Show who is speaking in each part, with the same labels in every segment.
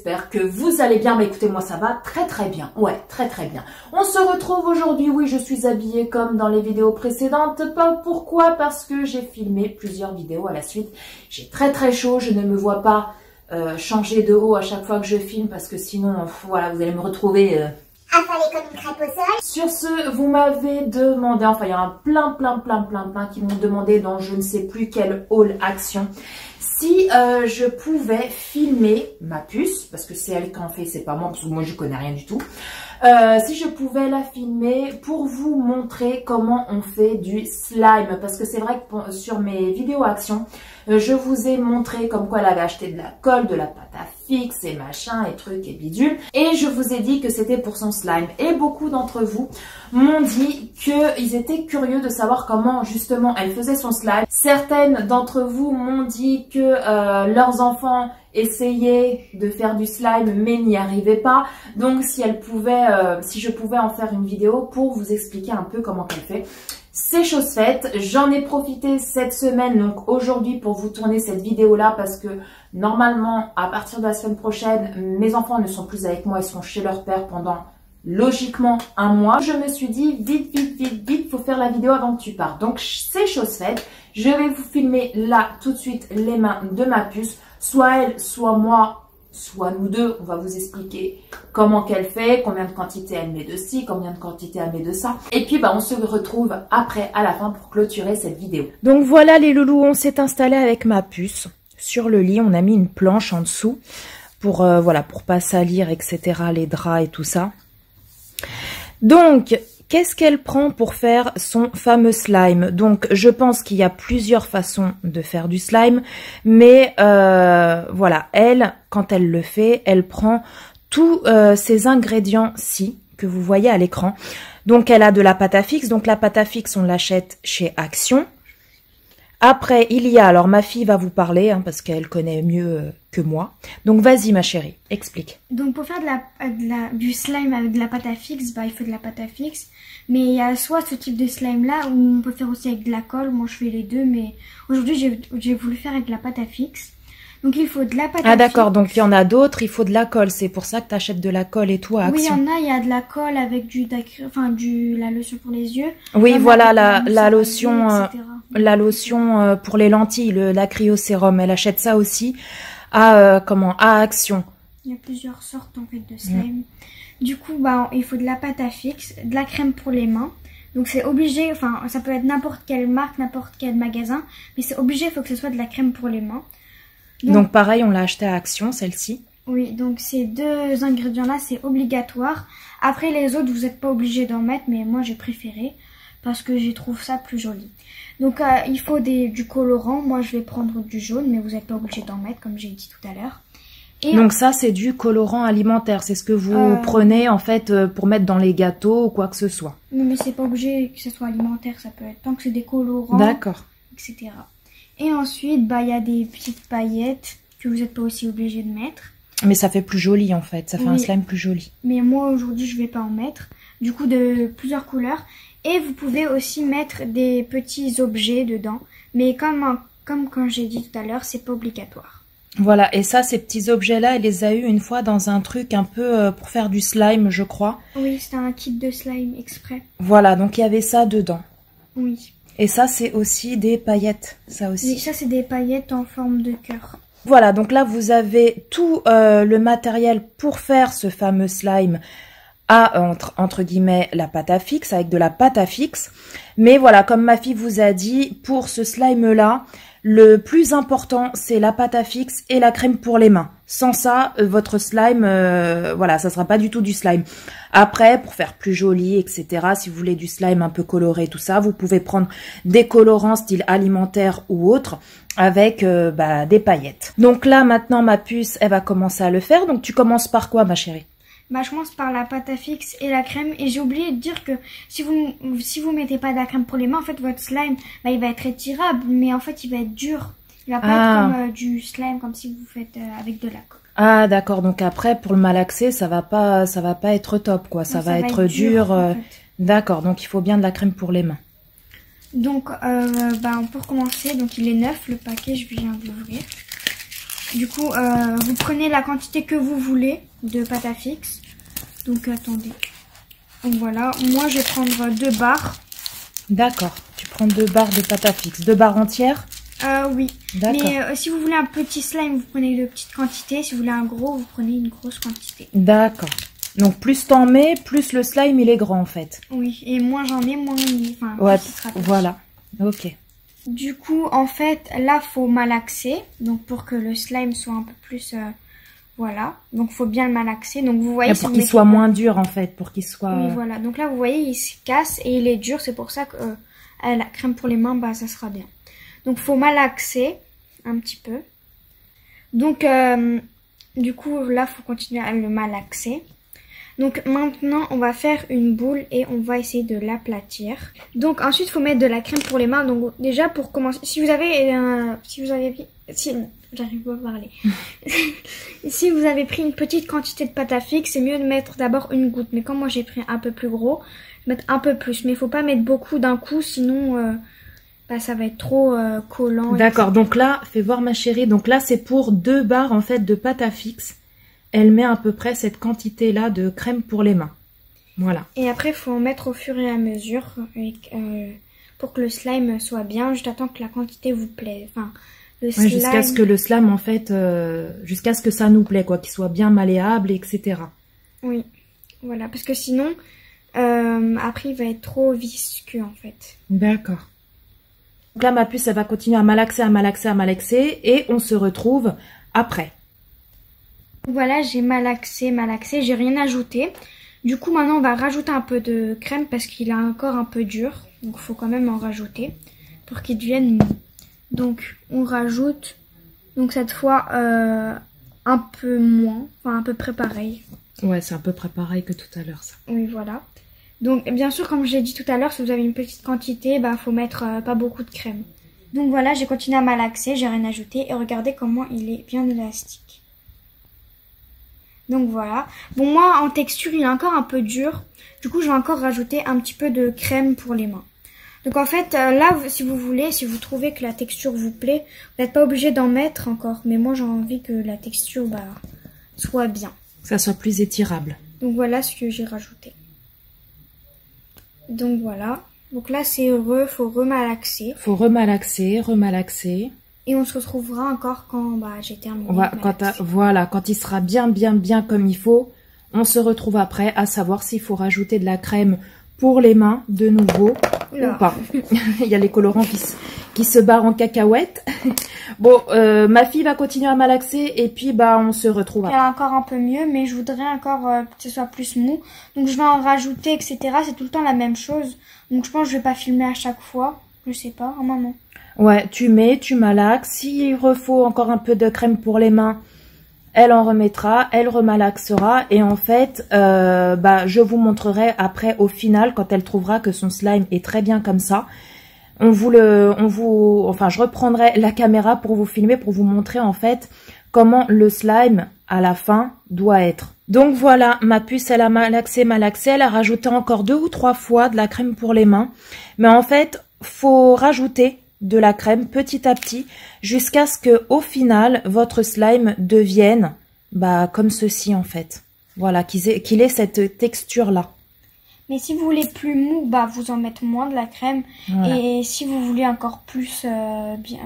Speaker 1: j'espère que vous allez bien. Mais écoutez, moi ça va très bien, ouais, très bien. On se retrouve aujourd'hui, oui, je suis habillée comme dans les vidéos précédentes. Pourquoi? Parce que j'ai filmé plusieurs vidéos à la suite. J'ai très chaud, je ne me vois pas changer de haut à chaque fois que je filme parce que sinon, voilà, vous allez me retrouver...
Speaker 2: affalée comme une crêpe au sol.
Speaker 1: Sur ce, vous m'avez demandé, enfin il y en a plein qui m'ont demandé dans je ne sais plus quel haul action, si je pouvais filmer ma puce, parce que c'est elle qui en fait, c'est pas moi, parce que moi je connais rien du tout. Si je pouvais la filmer pour vous montrer comment on fait du slime, parce que c'est vrai que sur mes vidéos action, je vous ai montré comme quoi elle avait acheté de la colle, de la pâte à fixe et machin et trucs et bidules. Et je vous ai dit que c'était pour son slime. Et beaucoup d'entre vous m'ont dit qu'ils étaient curieux de savoir comment justement elle faisait son slime. Certaines d'entre vous m'ont dit que leurs enfants essayaient de faire du slime mais n'y arrivaient pas. Donc si elle pouvait, si je pouvais en faire une vidéo pour vous expliquer un peu comment elle fait. C'est chose faite, j'en ai profité cette semaine, donc aujourd'hui pour vous tourner cette vidéo là parce que normalement à partir de la semaine prochaine, mes enfants ne sont plus avec moi, ils sont chez leur père pendant logiquement un mois. Je me suis dit vite, faut faire la vidéo avant que tu partes. Donc c'est chose faite, je vais vous filmer là tout de suite les mains de ma puce, soit elle, soit moi, soit nous deux, on va vous expliquer comment qu'elle fait, combien de quantité elle met de ci, combien de quantité elle met de ça. Et puis on se retrouve après à la fin pour clôturer cette vidéo. Donc voilà les loulous, on s'est installé avec ma puce sur le lit, on a mis une planche en dessous pour voilà, pour pas salir etc. les draps et tout ça. Donc qu'est-ce qu'elle prend pour faire son fameux slime? Donc, je pense qu'il y a plusieurs façons de faire du slime, mais voilà, elle, quand elle le fait, elle prend tous ces ingrédients-ci que vous voyez à l'écran. Donc, elle a de la pâte à fixe. Donc, la pâte à fixe, on l'achète chez Action. Après, il y a, alors ma fille va vous parler, hein, parce qu'elle connaît mieux que moi. Donc vas-y ma chérie, explique.
Speaker 2: Donc pour faire du slime avec de la pâte à fixe, il faut de la pâte à fixe. Mais il y a soit ce type de slime là, où on peut faire aussi avec de la colle. Moi je fais les deux, mais aujourd'hui j'ai voulu faire avec de la pâte à fixe. Donc il faut de la pâte à fixe.
Speaker 1: Ah d'accord, donc il y en a d'autres, il faut de la colle. C'est pour ça que tu achètes de la colle et tout à Action.
Speaker 2: Oui, il y a de la colle avec la lotion pour les yeux.
Speaker 1: Oui, voilà la lotion pour les lentilles, la cryocérum. Elle achète ça aussi à Action.
Speaker 2: Il y a plusieurs sortes en fait de slime. Du coup, il faut de la pâte à fixe, de la crème pour les mains. Donc c'est obligé, ça peut être n'importe quelle marque, n'importe quel magasin, mais c'est obligé, il faut que ce soit de la crème pour les mains. Donc
Speaker 1: pareil, on l'a acheté à Action, celle-ci.
Speaker 2: Oui, donc ces deux ingrédients-là, c'est obligatoire. Après les autres, vous n'êtes pas obligé d'en mettre, mais moi j'ai préféré parce que je trouve ça plus joli. Donc il faut du colorant, moi je vais prendre du jaune, mais vous n'êtes pas obligé d'en mettre comme j'ai dit tout à l'heure.
Speaker 1: Donc ça c'est du colorant alimentaire, c'est ce que vous prenez en fait pour mettre dans les gâteaux ou quoi que ce soit.
Speaker 2: Non mais c'est pas obligé que ce soit alimentaire, ça peut être tant que c'est des colorants,
Speaker 1: d'accord,
Speaker 2: etc. Et ensuite il y a des petites paillettes que vous n'êtes pas aussi obligé de mettre. Mais
Speaker 1: ça fait plus joli en fait, ça fait un slime plus joli.
Speaker 2: Mais moi aujourd'hui je vais pas en mettre, du coup de plusieurs couleurs. Et vous pouvez aussi mettre des petits objets dedans, mais comme quand j'ai dit tout à l'heure, c'est pas obligatoire.
Speaker 1: Voilà, et ça, ces petits objets-là, elle les a eu une fois dans un truc un peu pour faire du slime, je crois.
Speaker 2: Oui, c'était un kit de slime exprès.
Speaker 1: Voilà, donc il y avait ça dedans.
Speaker 2: Oui.
Speaker 1: Et ça, c'est aussi des paillettes, ça aussi.
Speaker 2: Oui, ça, c'est des paillettes en forme de cœur.
Speaker 1: Voilà, donc là, vous avez tout le matériel pour faire ce fameux slime à, entre guillemets, la pâte à fixe, avec de la pâte à fixe. Mais voilà, comme ma fille vous a dit, pour ce slime-là, le plus important, c'est la pâte à fixe et la crème pour les mains. Sans ça, votre slime, voilà, ça sera pas du tout du slime. Après, pour faire plus joli, etc., si vous voulez du slime un peu coloré, tout ça, vous pouvez prendre des colorants style alimentaire ou autre avec des paillettes. Donc là, maintenant, ma puce, elle va commencer à le faire. Donc, tu commences par quoi, ma chérie?
Speaker 2: Je commence par la pâte à fixe et la crème. Et j'ai oublié de dire que si vous mettez pas de la crème pour les mains, en fait, votre slime, il va être étirable, mais en fait, il va être dur. Il va pas être comme du slime, comme si vous faites avec de la colle.
Speaker 1: Ah, d'accord. Donc après, pour le malaxer, ça va pas être top, quoi. Ça va être dur. En fait. D'accord. Donc, il faut bien de la crème pour les mains.
Speaker 2: Donc, pour commencer, donc il est neuf, le paquet, je viens de l'ouvrir. Du coup, vous prenez la quantité que vous voulez de pâte à fixe. Donc, attendez. Donc, voilà. Moi, je vais prendre 2 barres.
Speaker 1: D'accord. Tu prends 2 barres de pâte à fixe. 2 barres entières?
Speaker 2: Oui.
Speaker 1: D'accord.
Speaker 2: Mais si vous voulez un petit slime, vous prenez de petites quantités. Si vous voulez un gros, vous prenez une grosse quantité.
Speaker 1: D'accord. Donc, plus t'en mets, plus le slime, il est grand, en fait.
Speaker 2: Oui. Et moins j'en mets, moins il... Enfin,
Speaker 1: ouais,
Speaker 2: plus il sera petit.
Speaker 1: Voilà. Ok.
Speaker 2: Du coup, en fait, là, faut malaxer. Donc, pour que le slime soit un peu plus... voilà. Donc, faut bien le malaxer. Donc, vous voyez...
Speaker 1: Pour qu'il soit moins dur, en fait. Pour qu'il soit...
Speaker 2: Oui, voilà. Donc là, vous voyez, il se casse et il est dur. C'est pour ça que la crème pour les mains, bah, ça sera bien. Donc, faut malaxer un petit peu. Donc, du coup, là, faut continuer à le malaxer. Donc, maintenant, on va faire une boule et on va essayer de l'aplatir. Donc, ensuite, faut mettre de la crème pour les mains. Donc, déjà, pour commencer, si vous avez j'arrive pas à parler. Si vous avez pris une petite quantité de pâte à fixe, c'est mieux de mettre d'abord une goutte. Mais comme moi, j'ai pris un peu plus gros, je vais mettre un peu plus. Mais il faut pas mettre beaucoup d'un coup, sinon... bah, ça va être trop collant.
Speaker 1: D'accord, donc là, fais voir ma chérie. Donc là, c'est pour 2 barres en fait de pâte à fixe. Elle met à peu près cette quantité-là de crème pour les mains. Voilà.
Speaker 2: Et après, il faut en mettre au fur et à mesure pour que le slime soit bien. Juste attends que la quantité vous plaît. Enfin, le slime...
Speaker 1: jusqu'à ce que le slime, en fait, jusqu'à ce que ça nous plaît, quoi, qu'il soit bien malléable, etc.
Speaker 2: Oui, voilà, parce que sinon, après, il va être trop visqueux, en fait.
Speaker 1: D'accord. Donc là, ma puce, elle va continuer à malaxer, à malaxer, à malaxer. Et on se retrouve après.
Speaker 2: Voilà, j'ai malaxé, j'ai rien ajouté. Du coup, maintenant, on va rajouter un peu de crème parce qu'il est encore un peu dur. Donc, il faut quand même en rajouter pour qu'il devienne mou. Donc, on rajoute, donc cette fois, un peu moins, enfin à peu près pareil.
Speaker 1: Ouais, c'est à peu près pareil que tout à l'heure, ça.
Speaker 2: Oui, voilà. Donc, bien sûr, comme j'ai dit tout à l'heure, si vous avez une petite quantité, bah, faut mettre pas beaucoup de crème. Donc voilà, j'ai continué à malaxer, j'ai rien ajouté. Et regardez comment il est bien élastique. Donc voilà. Bon, moi, en texture, il est encore un peu dur. Du coup, je vais encore rajouter un petit peu de crème pour les mains. Donc en fait, là, si vous voulez, si vous trouvez que la texture vous plaît, vous n'êtes pas obligé d'en mettre encore. Mais moi, j'ai envie que la texture soit bien.
Speaker 1: Que ça soit plus étirable.
Speaker 2: Donc voilà ce que j'ai rajouté. Donc voilà. Donc là, c'est heureux, faut remalaxer.
Speaker 1: Faut remalaxer, remalaxer.
Speaker 2: Et on se retrouvera encore quand j'ai terminé.
Speaker 1: Voilà, quand il sera bien comme il faut, on se retrouve après à savoir s'il faut rajouter de la crème pour les mains de nouveau ou pas. Il y a les colorants qui se barrent en cacahuètes. Bon, ma fille va continuer à malaxer et puis on se retrouve après.
Speaker 2: Elle a encore un peu mieux, mais je voudrais encore que ce soit plus mou. Donc je vais en rajouter, etc. C'est tout le temps la même chose. Donc je pense que je vais pas filmer à chaque fois. Je sais pas, un moment.
Speaker 1: Ouais, tu malaxes. S'il refaut encore un peu de crème pour les mains, elle en remettra, elle remalaxera. Et en fait, je vous montrerai après au final, quand elle trouvera que son slime est très bien comme ça. Je reprendrai la caméra pour vous filmer, pour vous montrer en fait comment le slime à la fin doit être. Donc voilà, ma puce, elle a malaxé, elle a rajouté encore 2 ou 3 fois de la crème pour les mains. Mais en fait, faut rajouter de la crème petit à petit jusqu'à ce que au final votre slime devienne comme ceci en fait. Voilà, qu'il ait cette texture là.
Speaker 2: Mais si vous voulez plus mou, vous en mettez moins de la crème. Voilà. Et si vous voulez encore plus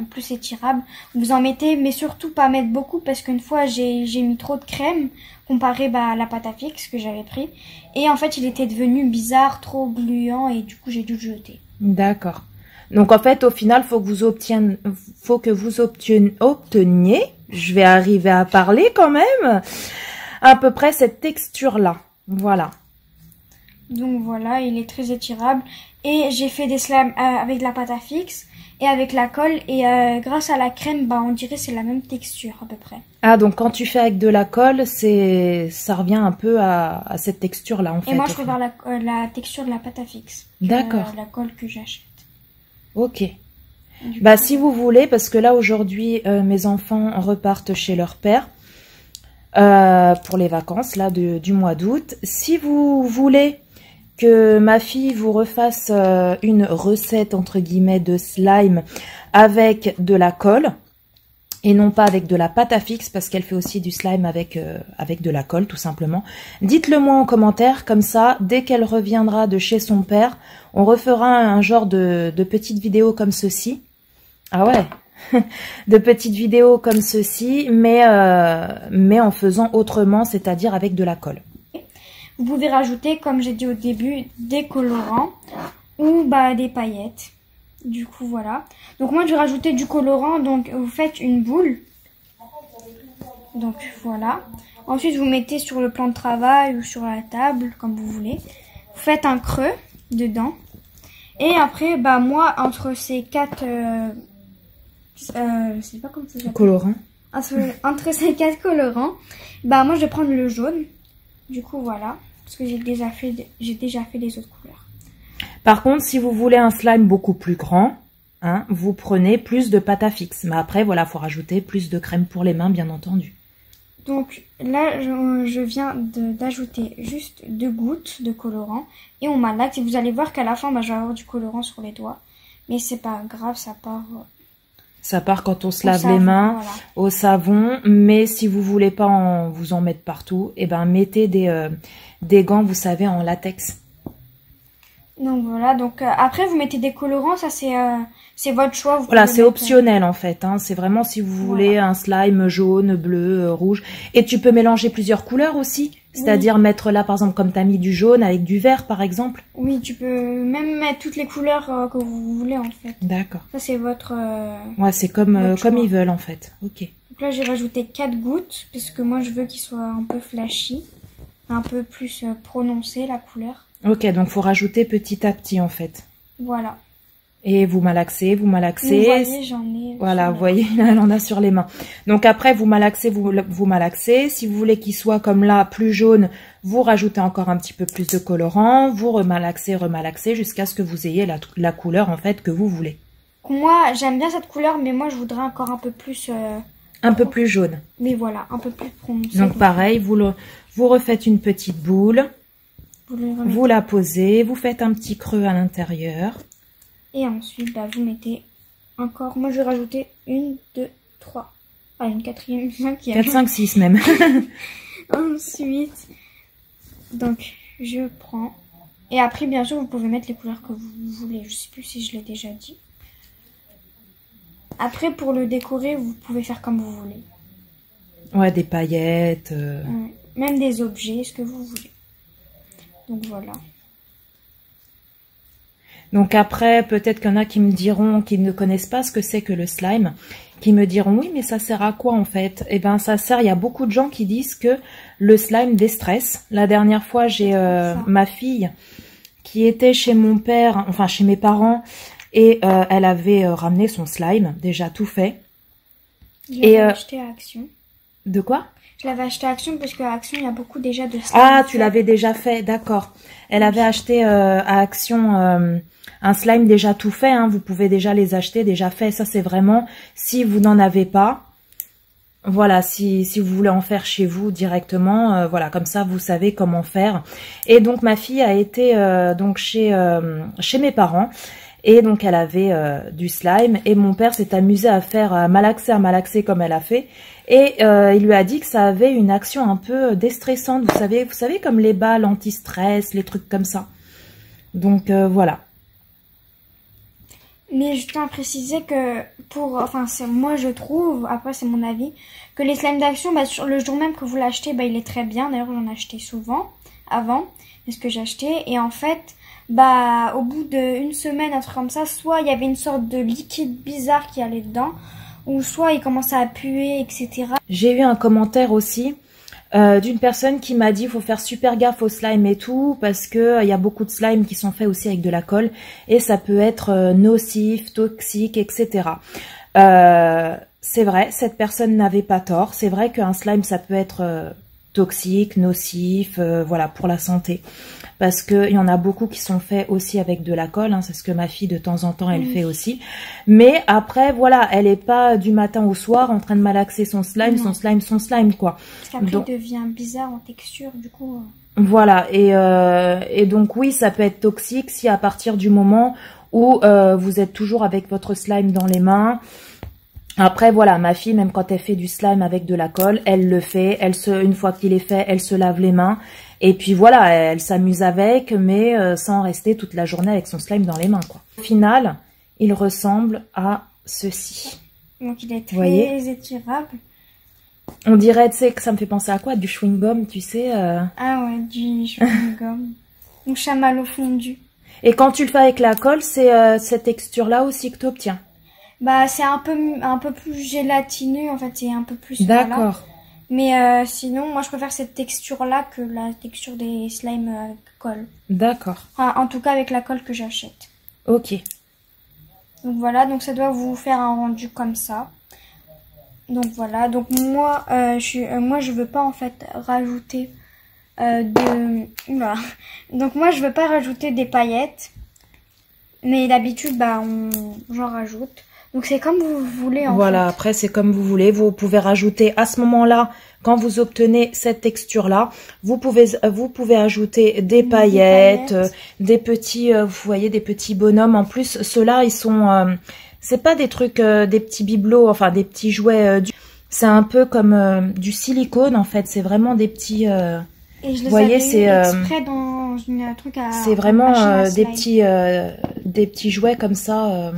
Speaker 2: plus étirable, vous en mettez, mais surtout pas mettre beaucoup parce qu'une fois j'ai mis trop de crème comparé à la pâte à fixe que j'avais pris. Et en fait il était devenu bizarre, trop gluant et du coup j'ai dû le jeter.
Speaker 1: D'accord. Donc en fait, au final, faut que vous obteniez, je vais arriver à parler quand même, à peu près cette texture-là. Voilà.
Speaker 2: Donc voilà, il est très étirable. Et j'ai fait des slimes avec de la pâte à fixe et avec la colle. Et grâce à la crème, on dirait que c'est la même texture à peu près. Ah,
Speaker 1: donc quand tu fais avec de la colle, ça revient un peu à cette texture-là en fait.
Speaker 2: Et moi, je préfère la texture de la pâte à fixe.
Speaker 1: D'accord.
Speaker 2: La colle que j'achète.
Speaker 1: Ok. Si vous voulez, parce que là aujourd'hui mes enfants repartent chez leur père pour les vacances là du mois d'août. Si vous voulez que ma fille vous refasse une recette entre guillemets de slime avec de la colle, et non pas avec de la pâte à fixe, parce qu'elle fait aussi du slime avec de la colle, tout simplement. Dites-le moi en commentaire, comme ça, dès qu'elle reviendra de chez son père, on refera un genre de petite vidéo comme ceci. Ah ouais, de petites vidéos comme ceci, mais en faisant autrement, c'est-à-dire avec de la colle.
Speaker 2: Vous pouvez rajouter, comme j'ai dit au début, des colorants ou des paillettes. Du coup, voilà. Donc moi, je vais rajouter du colorant. Donc, vous faites une boule. Donc, voilà. Ensuite, vous mettez sur le plan de travail ou sur la table, comme vous voulez. Vous faites un creux dedans. Et après, moi, entre ces quatre... je sais pas comment ça s'appelle.
Speaker 1: Colorant.
Speaker 2: Entre ces quatre colorants, moi, je vais prendre le jaune. Du coup, voilà. Parce que j'ai déjà fait les autres couleurs.
Speaker 1: Par contre, si vous voulez un slime beaucoup plus grand, hein, vous prenez plus de pâte à fixe. Mais après, voilà, il faut rajouter plus de crème pour les mains, bien entendu.
Speaker 2: Donc là, je viens d'ajouter juste 2 gouttes de colorant. Et on malaxe. Et vous allez voir qu'à la fin, je vais avoir du colorant sur les doigts. Mais c'est pas grave, ça part...
Speaker 1: Ça part quand on se lave les mains, voilà, au savon. Mais si vous voulez pas vous en mettre partout, mettez des gants, vous savez, en latex.
Speaker 2: Donc voilà, donc après vous mettez des colorants, ça c'est votre choix.
Speaker 1: Voilà, c'est optionnel en fait, hein. C'est vraiment si vous voulez un slime jaune, bleu, rouge. Et tu peux mélanger plusieurs couleurs aussi, c'est-à-dire mettre là par exemple comme tu as mis du jaune avec du vert par exemple.
Speaker 2: Oui, tu peux même mettre toutes les couleurs que vous voulez en fait.
Speaker 1: D'accord.
Speaker 2: Ça c'est votre...
Speaker 1: ouais, c'est comme ils veulent en fait, ok.
Speaker 2: Donc là j'ai rajouté 4 gouttes, parce que moi je veux qu'il soit un peu flashy, un peu plus prononcé la couleur.
Speaker 1: Ok, donc faut rajouter petit à petit en fait.
Speaker 2: Voilà.
Speaker 1: Et vous malaxez, vous malaxez.
Speaker 2: Vous voyez, j'en ai.
Speaker 1: Voilà, vous voyez, elle en a sur les mains. Donc après, vous malaxez, vous malaxez. Si vous voulez qu'il soit comme là, plus jaune, vous rajoutez encore un petit peu plus de colorant. Vous remalaxez, remalaxez jusqu'à ce que vous ayez la couleur en fait que vous voulez.
Speaker 2: Moi, j'aime bien cette couleur, mais moi je voudrais encore un peu plus...
Speaker 1: un peu plus jaune.
Speaker 2: Mais voilà, un peu plus prononcé.
Speaker 1: Donc pareil, vous refaites une petite boule. Vous la posez, vous faites un petit creux à l'intérieur.
Speaker 2: Et ensuite, vous mettez encore... Moi, je vais rajouter 1, 2, 3. Ah, une quatrième, une cinquième.
Speaker 1: 4, 5, 6 même.
Speaker 2: Ensuite, donc, je prends... Et après, bien sûr, vous pouvez mettre les couleurs que vous voulez. Je sais plus si je l'ai déjà dit. Après, pour le décorer, vous pouvez faire comme vous voulez.
Speaker 1: Ouais, des paillettes.
Speaker 2: Même des objets, ce que vous voulez. Donc voilà.
Speaker 1: Donc après, peut-être qu'il y en a qui me diront, qui ne connaissent pas ce que c'est que le slime, qui me diront, oui, mais ça sert à quoi en fait? Eh bien, ça sert, il y a beaucoup de gens qui disent que le slime déstresse. La dernière fois, j'ai ma fille qui était chez mon père, enfin chez mes parents, et elle avait ramené son slime, déjà tout fait.
Speaker 2: Je l'avais acheté à Action.
Speaker 1: De quoi?
Speaker 2: Je l'avais acheté à Action parce qu'à Action, il y a beaucoup déjà de slime.
Speaker 1: Ah, tu l'avais déjà fait, d'accord. Elle avait acheté à Action un slime déjà tout fait. Hein. Vous pouvez déjà les acheter déjà fait. Ça, c'est vraiment si vous n'en avez pas. Voilà, si vous voulez en faire chez vous directement, voilà, comme ça, vous savez comment faire. Et donc, ma fille a été donc chez mes parents. Et donc, elle avait du slime. Et mon père s'est amusé à malaxer comme elle a fait. Et il lui a dit que ça avait une action un peu déstressante. Vous savez comme les balles anti-stress, les trucs comme ça. Donc, voilà.
Speaker 2: Mais je tiens à préciser que moi je trouve, après c'est mon avis, que les slimes d'Action, sur le jour même que vous l'achetez, il est très bien. D'ailleurs, j'en ai acheté souvent avant, c'est ce que j'ai acheté. Et en fait, au bout d'une semaine, un truc comme ça, soit il y avait une sorte de liquide bizarre qui allait dedans, ou soit il commençait à puer, etc. J'ai eu un commentaire aussi d'une personne qui m'a dit il faut faire super gaffe au slime et tout parce que y a beaucoup de slime qui sont faits aussi avec de la colle et ça peut être nocif, toxique, etc. C'est vrai, cette personne n'avait pas tort. C'est vrai qu'un slime ça peut être toxique, nocif, voilà, pour la santé. Parce qu'il y en a beaucoup qui sont faits aussi avec de la colle, hein, c'est ce que ma fille de temps en temps elle fait aussi. Mais après voilà, elle est pas du matin au soir en train de malaxer son slime, son slime quoi. Parce qu'après il devient bizarre en texture du coup.
Speaker 1: Voilà, et donc oui, ça peut être toxique si à partir du moment où vous êtes toujours avec votre slime dans les mains. Après, voilà, ma fille, même quand elle fait du slime avec de la colle, elle le fait. Une fois qu'il est fait, elle se lave les mains. Et puis voilà, elle s'amuse avec, mais sans rester toute la journée avec son slime dans les mains, quoi. Au final, il ressemble à ceci.
Speaker 2: Donc il est très étirable.
Speaker 1: On dirait, tu sais, que ça me fait penser à quoi? Du chewing-gum, tu sais.
Speaker 2: Ah ouais, du chewing-gum. Ou chamallow fondu.
Speaker 1: Et quand tu le fais avec la colle, c'est cette texture-là aussi que tu obtiens.
Speaker 2: Bah c'est un peu plus gélatineux, en fait, c'est un peu plus...
Speaker 1: D'accord.
Speaker 2: Voilà. Mais sinon, moi je préfère cette texture-là que la texture des slimes avec colle.
Speaker 1: D'accord.
Speaker 2: Enfin, en tout cas avec la colle que j'achète.
Speaker 1: Ok.
Speaker 2: Donc voilà, donc ça doit vous faire un rendu comme ça. Donc voilà, donc moi je veux pas en fait rajouter donc moi je veux pas rajouter des paillettes. Mais d'habitude bah j'en rajoute. Donc c'est comme vous voulez en fait.
Speaker 1: Voilà, après c'est comme vous voulez. Vous pouvez rajouter à ce moment-là, quand vous obtenez cette texture-là, vous pouvez ajouter des paillettes, des petits, vous voyez, des petits bonhommes. En plus, ceux-là, ils sont, c'est pas des trucs, des petits bibelots, enfin des petits jouets. C'est un peu comme du silicone en fait. C'est vraiment des petits.
Speaker 2: Et je les voyez, c'est exprès dans un truc à.
Speaker 1: C'est vraiment des petits jouets comme ça.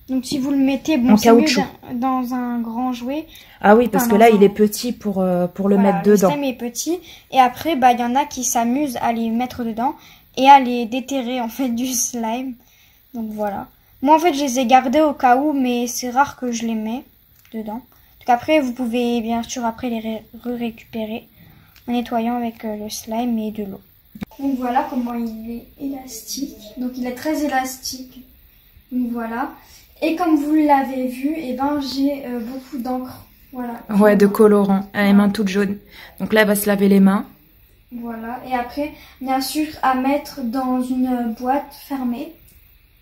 Speaker 2: Donc si vous le mettez bon, c'est mieux dans un grand jouet.
Speaker 1: Ah oui, parce que là il est petit pour le mettre dedans.
Speaker 2: Le slime est petit et après bah il y en a qui s'amusent à les mettre dedans et à les déterrer en fait du slime. Donc voilà. Moi en fait je les ai gardés au cas où, mais c'est rare que je les mets dedans. Donc après vous pouvez bien sûr après les récupérer en nettoyant avec le slime et de l'eau. Donc voilà comment il est élastique. Donc il est très élastique. Donc voilà. Et comme vous l'avez vu, et ben j'ai beaucoup d'encre. Voilà.
Speaker 1: Ouais, de colorant. Elle a les mains toutes jaunes. Donc là, elle va se laver les mains.
Speaker 2: Voilà. Et après, bien sûr, à mettre dans une boîte fermée.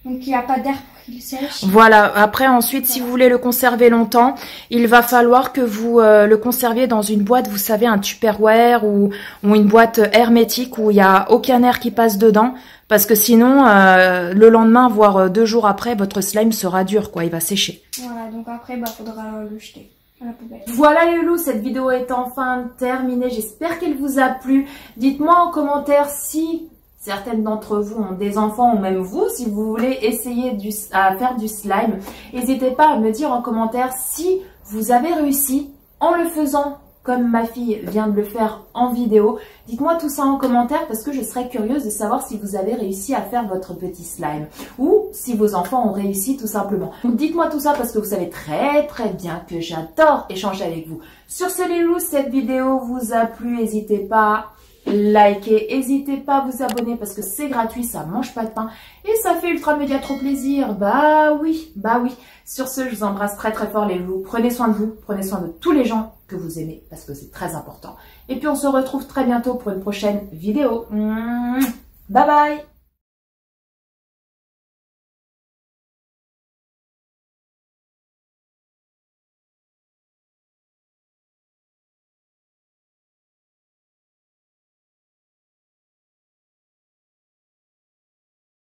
Speaker 2: Donc il n'y a pas d'air pour qu'il sèche. Voilà.
Speaker 1: Après, ensuite, si vous voulez le conserver longtemps, il va falloir que vous le conserviez dans une boîte, vous savez, un Tupperware ou une boîte hermétique où il n'y a aucun air qui passe dedans. Parce que sinon, le lendemain, voire 2 jours après, votre slime sera dur, quoi. Il va sécher.
Speaker 2: Voilà, donc après, bah, faudra le jeter à la poubelle.
Speaker 1: Voilà les loulous, cette vidéo est enfin terminée. J'espère qu'elle vous a plu. Dites-moi en commentaire si certaines d'entre vous ont des enfants ou même vous, si vous voulez essayer à faire du slime. N'hésitez pas à me dire en commentaire si vous avez réussi en le faisant comme ma fille vient de le faire en vidéo. Dites-moi tout ça en commentaire parce que je serais curieuse de savoir si vous avez réussi à faire votre petit slime ou si vos enfants ont réussi tout simplement. Donc dites-moi tout ça parce que vous savez très bien que j'adore échanger avec vous. Sur ce les loulous, cette vidéo vous a plu, n'hésitez pas à liker, n'hésitez pas à vous abonner parce que c'est gratuit, ça mange pas de pain et ça fait ultra média trop plaisir. Bah oui. Sur ce, je vous embrasse très fort les loulous. Prenez soin de vous, prenez soin de tous les gens que vous aimez parce que c'est très important. Et puis on se retrouve très bientôt pour une prochaine vidéo. Bye bye.